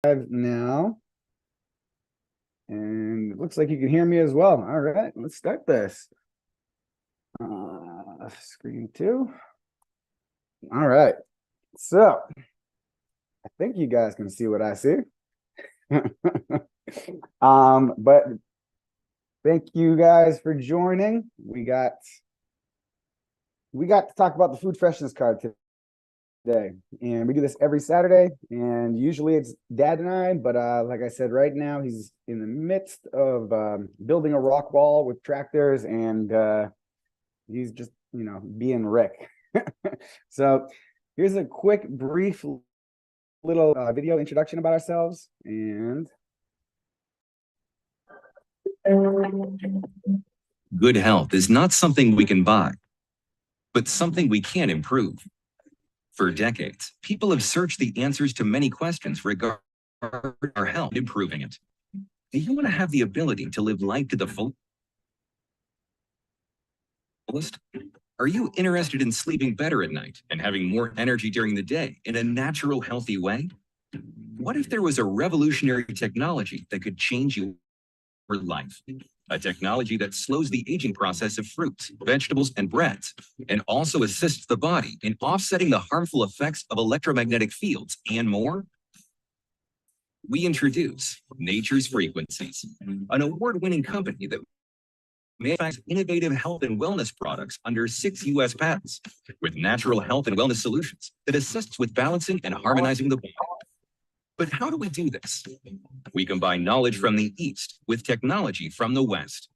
Now, and it looks like you can hear me as well. All right, let's start this. Screen 2. All right, so I think you guys can see what I see. But thank you guys for joining. We got to talk about the food freshness card today, and we do this every Saturday, and usually it's Dad and I, but like I said, right now he's in the midst of building a rock wall with tractors, and he's just being Rick. So here's a quick brief little video introduction about ourselves. And good health is not something we can buy, but something we can improve. For decades, people have searched the answers to many questions regarding our health, improving it. Do you want to have the ability to live life to the fullest? Are you interested in sleeping better at night and having more energy during the day in a natural, healthy way? What if there was a revolutionary technology that could change your life? A technology that slows the aging process of fruits, vegetables, and breads, and also assists the body in offsetting the harmful effects of electromagnetic fields and more? We introduce Nature's Frequencies, an award-winning company that manufactures innovative health and wellness products under 6 U.S. patents, with natural health and wellness solutions that assists with balancing and harmonizing the body. But how do we do this? We combine knowledge from the East with technology from the West.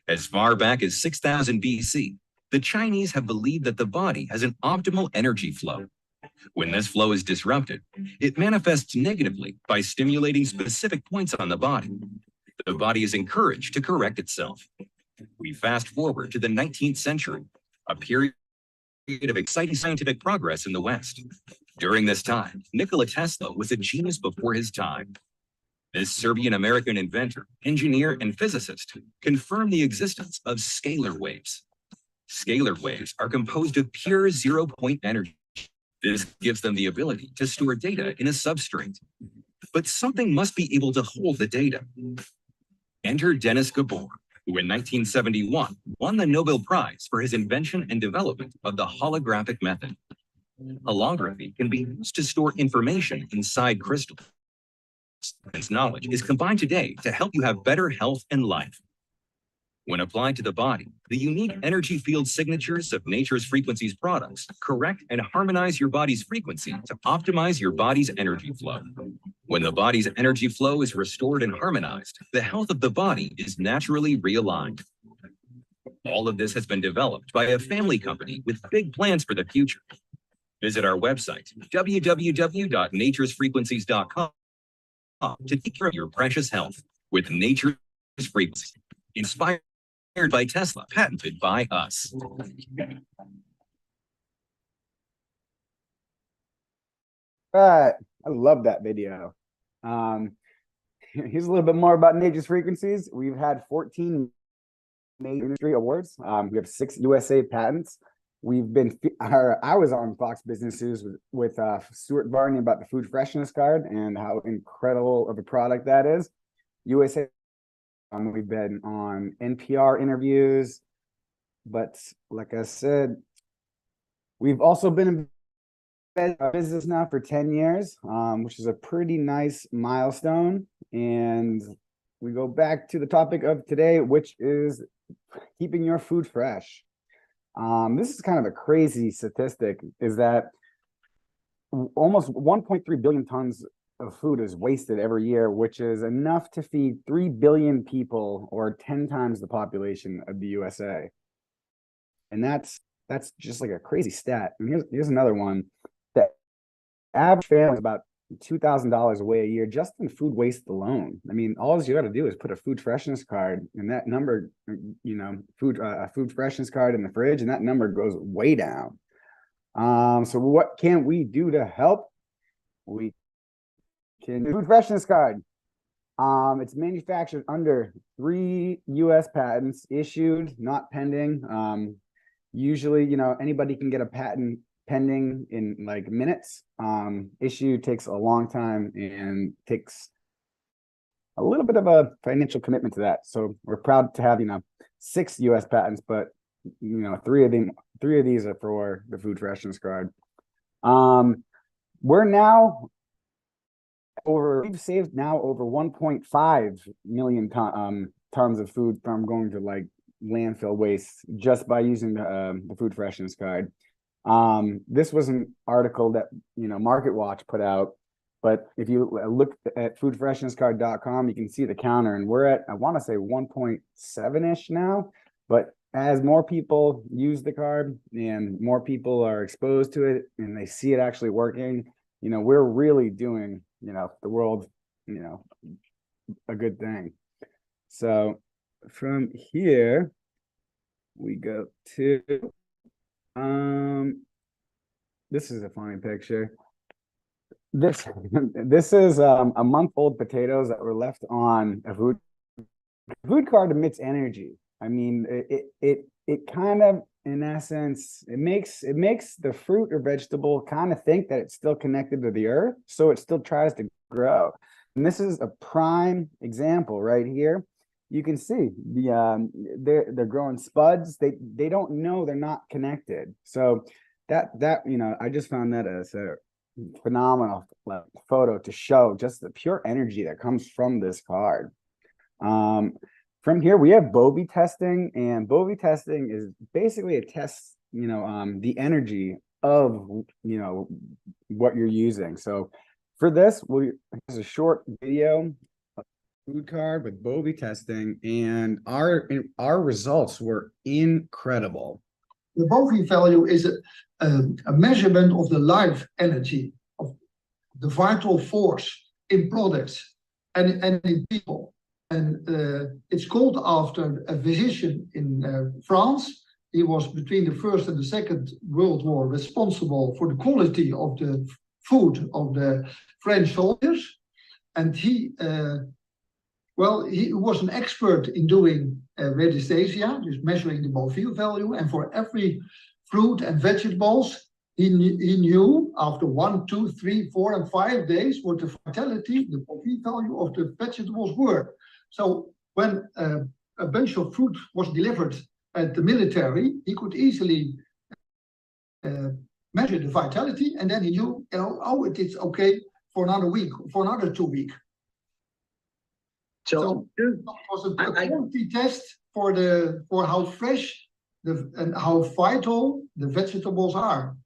As far back as 6000 BC, the Chinese have believed that the body has an optimal energy flow. When this flow is disrupted, it manifests negatively by stimulating specific points on the body. The body is encouraged to correct itself. We fast forward to the 19th century, a period of exciting scientific progress in the West. During this time, Nikola Tesla was a genius before his time. This Serbian-American inventor, engineer, and physicist confirmed the existence of scalar waves. Scalar waves are composed of pure zero-point energy. This gives them the ability to store data in a substrate. But something must be able to hold the data. Enter Dennis Gabor, who in 1971 won the Nobel Prize for his invention and development of the holographic method. Holography can be used to store information inside crystals. This knowledge is combined today to help you have better health and life. When applied to the body, the unique energy field signatures of Nature's Frequencies products correct and harmonize your body's frequency to optimize your body's energy flow. When the body's energy flow is restored and harmonized, the health of the body is naturally realigned. All of this has been developed by a family company with big plans for the future. Visit our website, www.naturesfrequencies.com, to take care of your precious health with Nature's Frequencies. Inspired by Tesla, patented by us. all right, I love that video. Here's a little bit more about Nature's Frequencies. We've had 14 major industry awards. We have 6 USA patents. I was on Fox Business News with Stuart Varney about the food freshness card and how incredible of a product that is. USA, we've been on NPR interviews, but like I said, we've also been in business now for 10 years, which is a pretty nice milestone. And we go back to the topic of today, which is keeping your food fresh. This is kind of a crazy statistic, is that almost 1.3 billion tons of food is wasted every year, which is enough to feed 3 billion people, or 10 times the population of the USA. And that's just like a crazy stat. And here's another one. The average family is about $2,000 away a year just in food waste alone. I mean, all you got to do is put a food freshness card, and that number, a food freshness card in the fridge, and that number goes way down. So what can we do to help? We can do food freshness card. It's manufactured under 3 U.S. patents, issued, not pending. Usually, anybody can get a patent pending in like minutes. Issue takes a long time and takes a little bit of a financial commitment to that. So we're proud to have, 6 US patents, but three of these are for the food freshness card. We're now we've saved now over 1.5 million tons of food from going to like landfill waste just by using the food freshness card. This was an article that Market Watch put out, but if you look at foodfreshnesscard.com, you can see the counter, and we're at, I want to say 1.7-ish now. But as more people use the card and more people are exposed to it and they see it actually working, we're really doing the world a good thing. So from here we go to this is a funny picture. This is a month-old potatoes that were left on a food card emits energy. I mean, it kind of, in essence, it makes the fruit or vegetable kind of think that it's still connected to the earth, so it still tries to grow. And this is a prime example right here. You can see they're growing spuds. They don't know they're not connected. So that I just found that as a phenomenal photo to show just the pure energy that comes from this card. From here we have Bovie testing, and Bovie testing is basically a test, the energy of what you're using. So for this, here's a short video of food card with Bovie testing, and our results were incredible. The Bovie value is a measurement of the life energy, of the vital force in products and in people. And it's called after a physician in France. He was between the First and the Second World War responsible for the quality of the food of the French soldiers. And he was an expert in doing radiesthesia, just measuring the Bovie value. And for every fruit and vegetables, he knew after 1, 2, 3, 4, and 5 days what the vitality, the Bovie value of the vegetables were. So when a bunch of fruit was delivered at the military, he could easily measure the vitality, and then he knew, it is okay for another week, for another 2 weeks. So it was a quality test for how fresh and how vital the vegetables are.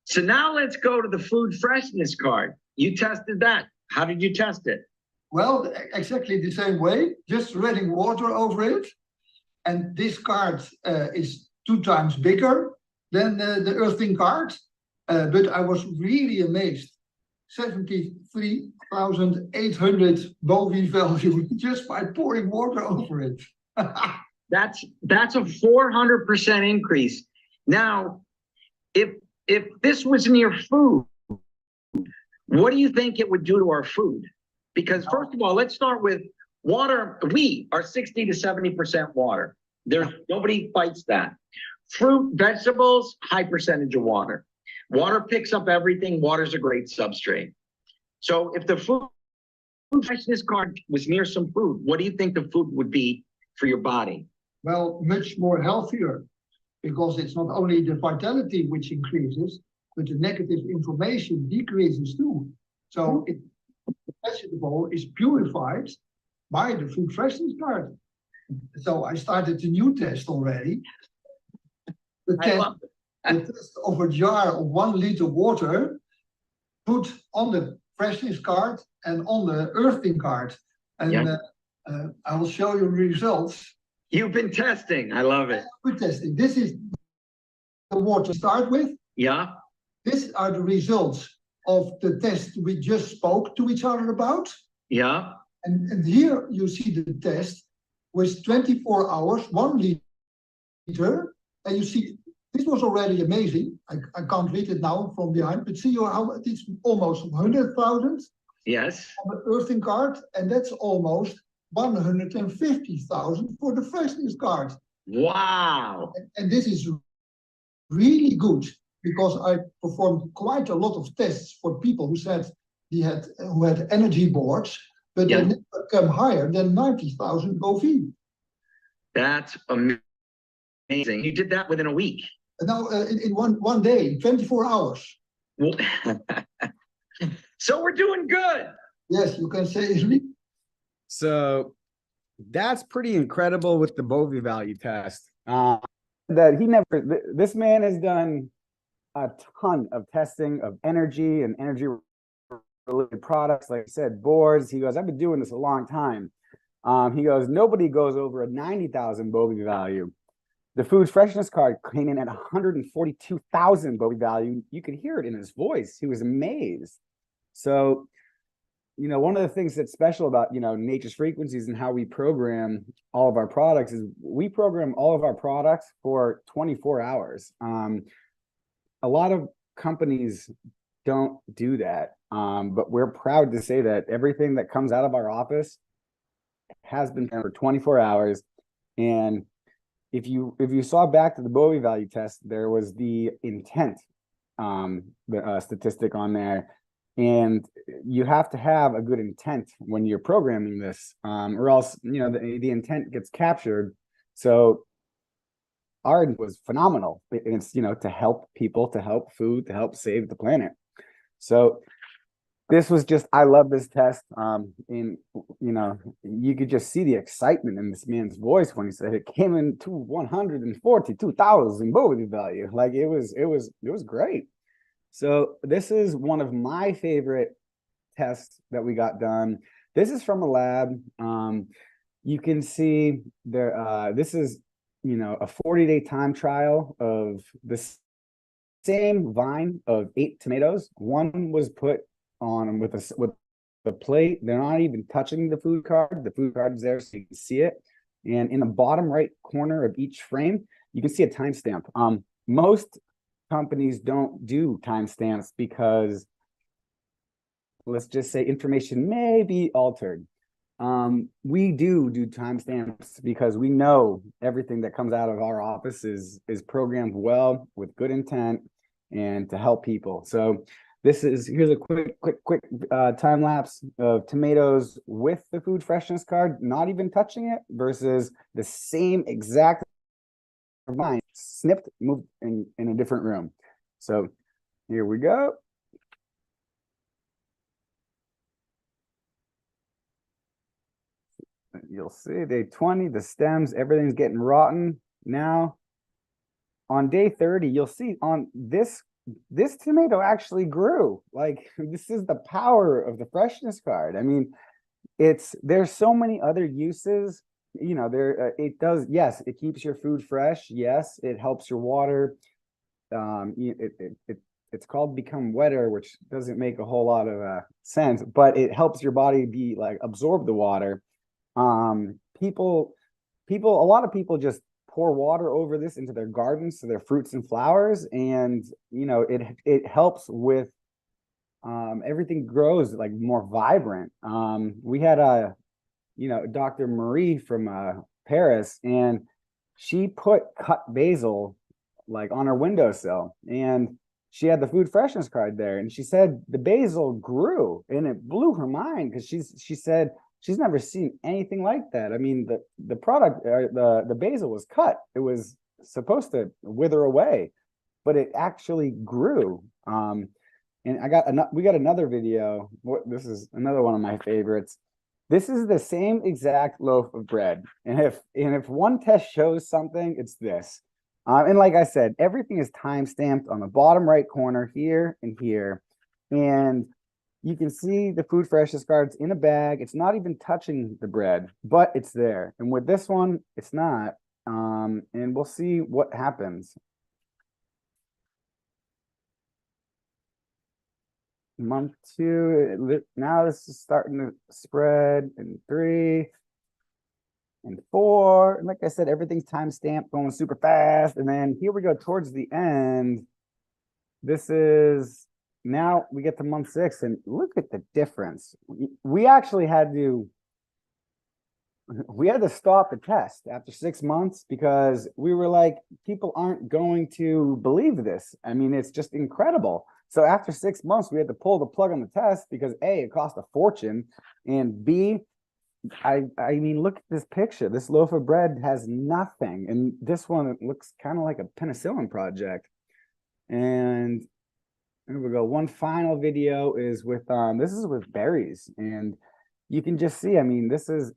So now let's go to the food freshness card. You tested that. How did you test it? Well, exactly the same way, just spreading water over it. And this card is 2 times bigger than the earthing card. But I was really amazed. 73,800 Bovie value just by pouring water over it. That's a 400% increase. Now, if this was in your food, what do you think it would do to our food? Because first of all, let's start with water. We are 60 to 70% water. There's nobody fights that. Fruit, vegetables, high percentage of water. Water picks up everything. Water's a great substrate. So if the food freshness card was near some food, what do you think the food would be for your body? Well, much more healthier, because it's not only the vitality which increases, but the negative information decreases too. So the vegetable is purified by the food freshness card. So I started a new test already. The test of a jar of 1 liter water, put on the freshness card and on the earthing card. And I will show you results. You've been testing. I love it. We're testing. This is the water to start with. Yeah. These are the results of the test we just spoke to each other about. Yeah. And here you see the test with 24 hours, 1 liter. And you see, this was already amazing. I can't read it now from behind, but see how it's almost 100,000. Yes. On the earthing card, and that's almost 150,000 for the freshness card. Wow. And this is really good, because I performed quite a lot of tests for people who said who had energy boards, but Yeah. they never come higher than 90,000 bovie. That's amazing. You did that within a week. And now in one day, 24 hours. Well, so we're doing good. Yes, you can say. So that's pretty incredible with the Bovie value test. That he never, this man has done a ton of testing of energy and energy related products. Like I said, boards. He goes, I've been doing this a long time. He goes, nobody goes over a 90,000 Bovie value. The food freshness card came in at 142,000 Bovie value. You could hear it in his voice. He was amazed. So, you know, one of the things that's special about, you know, Nature's Frequencies and how we program all of our products is we program all of our products for 24 hours. A lot of companies don't do that, but we're proud to say that everything that comes out of our office has been done for 24 hours. And if you saw back to the Bovie value test, there was the intent statistic on there. And you have to have a good intent when you're programming this, or else, you know, the intent gets captured. So ours was phenomenal. It's, you know, to help people, to help food, to help save the planet. So this was just, I love this test. And, you know, you could just see the excitement in this man's voice when he said it came into 142,000 Bovie value. Like it was great. So this is one of my favorite tests that we got done. This is from a lab. You can see there, this is, you know, a 40-day time trial of the same vine of 8 tomatoes. One was put on with a plate. They're not even touching the food card. The food card is there so you can see it. And in the bottom right corner of each frame, you can see a timestamp. Most companies don't do timestamps because, let's just say, information may be altered. We do timestamps because we know everything that comes out of our office is programmed well with good intent and to help people. So here's a quick time lapse of tomatoes with the food freshness card, not even touching it, versus the same exact vine snipped, moved in a different room. So here we go. You'll see day 20, the stems, everything's getting rotten. Now on day 30, you'll see on this tomato actually grew. Like, this is the power of the freshness card. I mean, there's so many other uses. You know, it does, yes, it keeps your food fresh. Yes, it helps your water. It's called become wetter, which doesn't make a whole lot of sense, but it helps your body be like absorb the water. A lot of people just pour water over this into their gardens, to their fruits and flowers, and you know, it helps with everything grows like more vibrant. We had Dr. Marie from Paris, and she put cut basil like on her windowsill, and she had the food freshness card there, and she said the basil grew, and it blew her mind because she said she's never seen anything like that. I mean, the product, the basil was cut. It was supposed to wither away, but it actually grew. And we got another video. This is another one of my favorites. This is the same exact loaf of bread. And if one test shows something, it's this. And like I said, everything is time stamped on the bottom right corner here and here. And you can see the food freshness cards in a bag. It's not even touching the bread, but it's there. And with this one, it's not. And we'll see what happens. Month 2, now this is starting to spread in 3 and 4. And like I said, everything's time stamped, going super fast. And then here we go towards the end. This is, now we get to month 6, and look at the difference. We actually had to, we had to stop the test after 6 months because we were like, people aren't going to believe this. I mean, it's just incredible. So after 6 months, we had to pull the plug on the test because A, it cost a fortune, and B, I mean, look at this picture. This loaf of bread has nothing, and this one, it looks kind of like a penicillin project. And here we go. One final video is with this is with berries, and you can just see, I mean, this is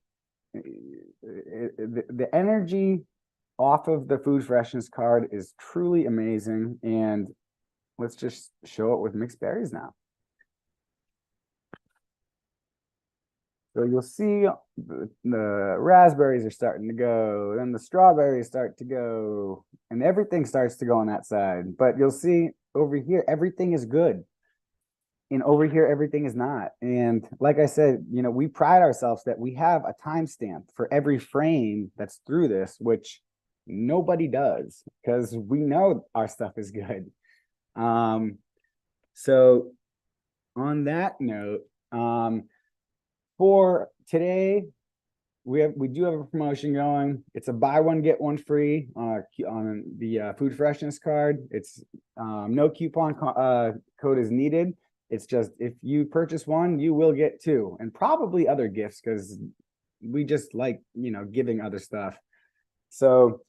the energy off of the food freshness card is truly amazing. And let's just show it with mixed berries now. So you'll see the raspberries are starting to go, then the strawberries start to go, and everything starts to go on that side. But you'll see over here, everything is good. And over here, everything is not. And like I said, you know, we pride ourselves that we have a timestamp for every frame that's through this, which nobody does, because we know our stuff is good. So on that note, for today, we do have a promotion going. It's a buy one get one free on the food freshness card. It's no coupon code is needed. It's just if you purchase one, you will get two, and probably other gifts, because we just like, you know, giving other stuff. So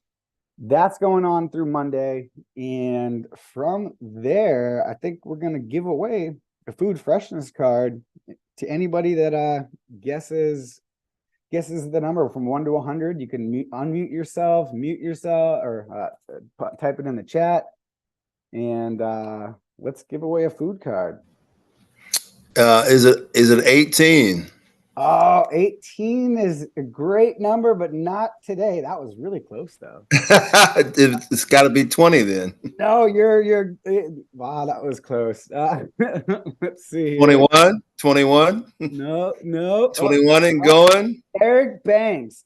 that's going on through Monday, and from there, I think we're gonna give away a food freshness card to anybody that guesses the number from 1 to 100. You can unmute yourself, mute yourself, or type it in the chat, and let's give away a food card. Is it 18? Oh, 18 is a great number, but not today. That was really close, though. It's got to be 20 then. No, wow, that was close. Let's see. 21? 21? No. 21 and going? Eric Banks,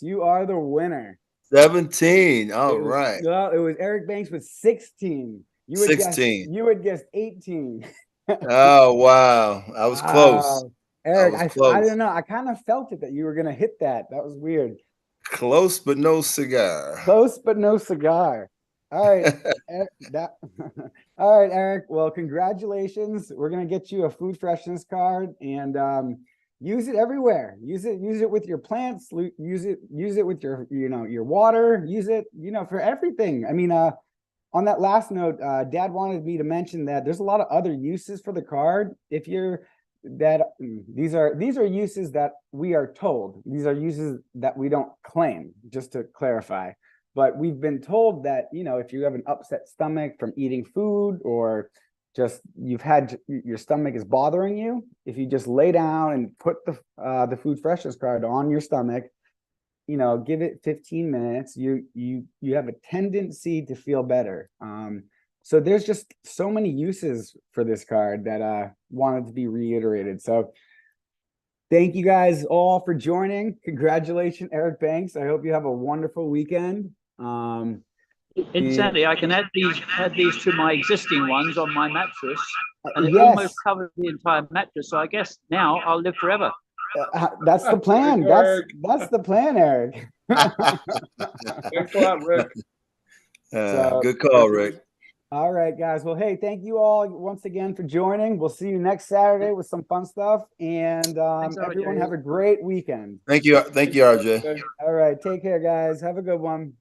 you are the winner. 17. All right. No, it was Eric Banks with 16. You would 16. You would guess 18. Oh, wow. I was close. Eric, I was close. I don't know. I kind of felt it that you were going to hit that. That was weird. Close, but no cigar. Close, but no cigar. All right. All right, Eric. Well, congratulations. We're going to get you a food freshness card, and use it everywhere. Use it with your plants. Use it with your, your water. Use it, for everything. I mean, on that last note, Dad wanted me to mention that there's a lot of other uses for the card. These are uses that we are told. These are uses that we don't claim, just to clarify. But we've been told that, if you have an upset stomach from eating food, or just your stomach is bothering you, if you just lay down and put the food freshness card on your stomach, give it 15 minutes, you have a tendency to feel better. So there's just so many uses for this card that wanted to be reiterated. So thank you guys all for joining. Congratulations, Eric Banks. I hope you have a wonderful weekend. Incidentally, I can add these to my existing ones on my mattress, and it yes. almost covers the entire mattress. So I guess now I'll live forever. That's the plan. That's the plan, Eric. Good call, Rick. Good call, Rick. All right, guys. Well, hey, thank you all once again for joining. We'll see you next Saturday with some fun stuff. And everyone have a great weekend. Thank you, RJ. All right, take care, guys. Have a good one.